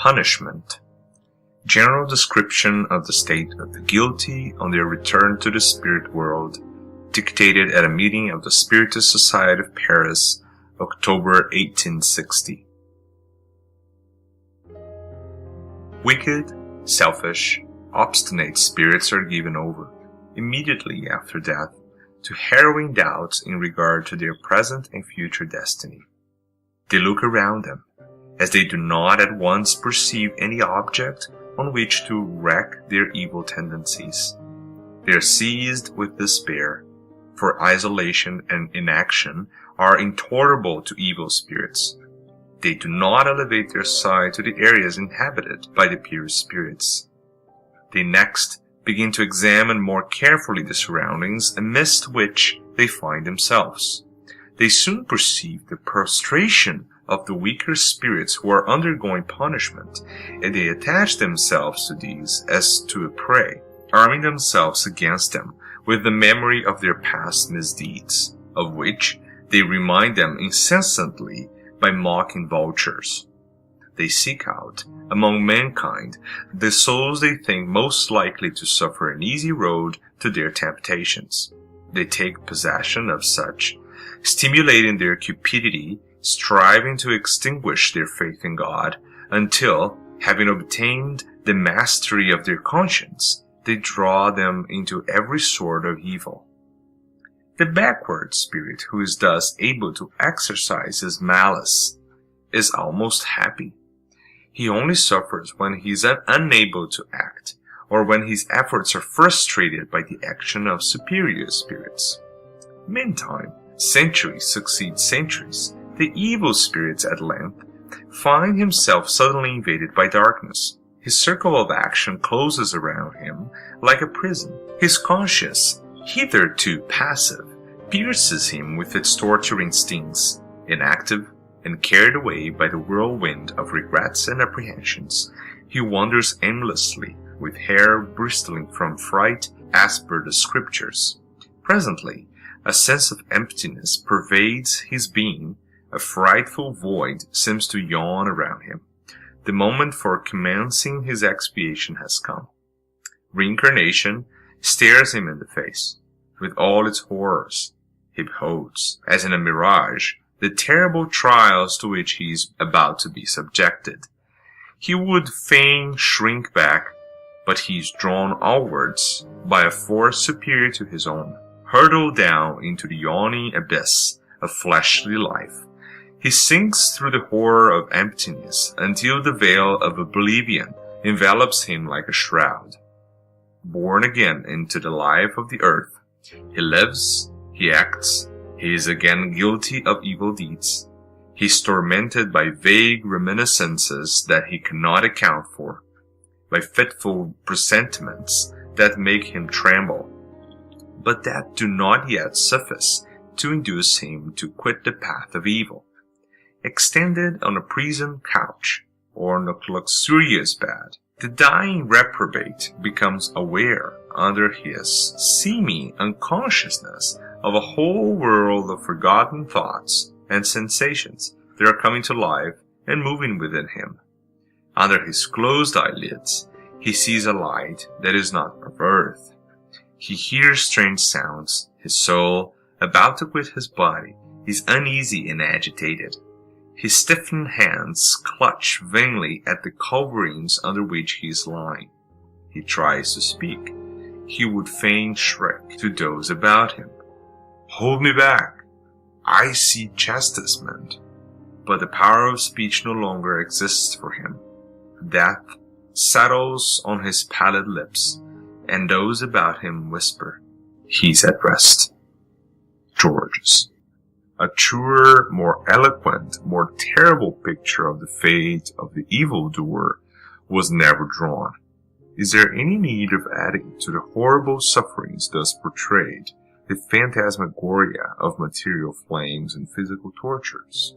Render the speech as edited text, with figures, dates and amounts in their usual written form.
Punishment. General description of the state of the guilty on their return to the spirit world, dictated at a meeting of the Spiritist Society of Paris, October 1860. Wicked, selfish, obstinate spirits are given over, immediately after death, to harrowing doubts in regard to their present and future destiny. They look around them, as they do not at once perceive any object on which to wreak their evil tendencies. They are seized with despair, for isolation and inaction are intolerable to evil spirits. They do not elevate their sight to the areas inhabited by the pure spirits. They next begin to examine more carefully the surroundings amidst which they find themselves. They soon perceive the prostration of the weaker spirits who are undergoing punishment, and they attach themselves to these as to a prey, arming themselves against them with the memory of their past misdeeds, of which they remind them incessantly by mocking vultures. They seek out, among mankind, the souls they think most likely to suffer an easy road to their temptations. They take possession of such, stimulating their cupidity, striving to extinguish their faith in God, until, having obtained the mastery of their conscience, they draw them into every sort of evil. The backward spirit, who is thus able to exercise his malice, is almost happy. He only suffers when he is unable to act, or when his efforts are frustrated by the action of superior spirits. Meantime, centuries succeed centuries. The evil spirits at length find himself suddenly invaded by darkness. His circle of action closes around him like a prison. His conscience, hitherto passive, pierces him with its torturing stings. Inactive and carried away by the whirlwind of regrets and apprehensions, he wanders aimlessly, with hair bristling from fright as per the Scriptures. Presently, a sense of emptiness pervades his being. A frightful void seems to yawn around him. The moment for commencing his expiation has come. Reincarnation stares him in the face. With all its horrors, he beholds, as in a mirage, the terrible trials to which he is about to be subjected. He would fain shrink back, but he is drawn outwards by a force superior to his own, hurtled down into the yawning abyss of fleshly life. He sinks through the horror of emptiness until the veil of oblivion envelops him like a shroud. Born again into the life of the earth, he lives, he acts, he is again guilty of evil deeds. He is tormented by vague reminiscences that he cannot account for, by fitful presentiments that make him tremble, but that do not yet suffice to induce him to quit the path of evil. Extended on a prison couch or on a luxurious bed, the dying reprobate becomes aware, under his seeming unconsciousness, of a whole world of forgotten thoughts and sensations that are coming to life and moving within him. Under his closed eyelids, he sees a light that is not of earth. He hears strange sounds. His soul, about to quit his body, is uneasy and agitated. His stiffened hands clutch vainly at the coverings under which he is lying. He tries to speak. He would fain shriek to those about him, "Hold me back! I see chastisement!" But the power of speech no longer exists for him. Death settles on his pallid lips, and those about him whisper, "He's at rest." Georges. A truer, more eloquent, more terrible picture of the fate of the evildoer was never drawn. Is there any need of adding to the horrible sufferings thus portrayed the phantasmagoria of material flames and physical tortures?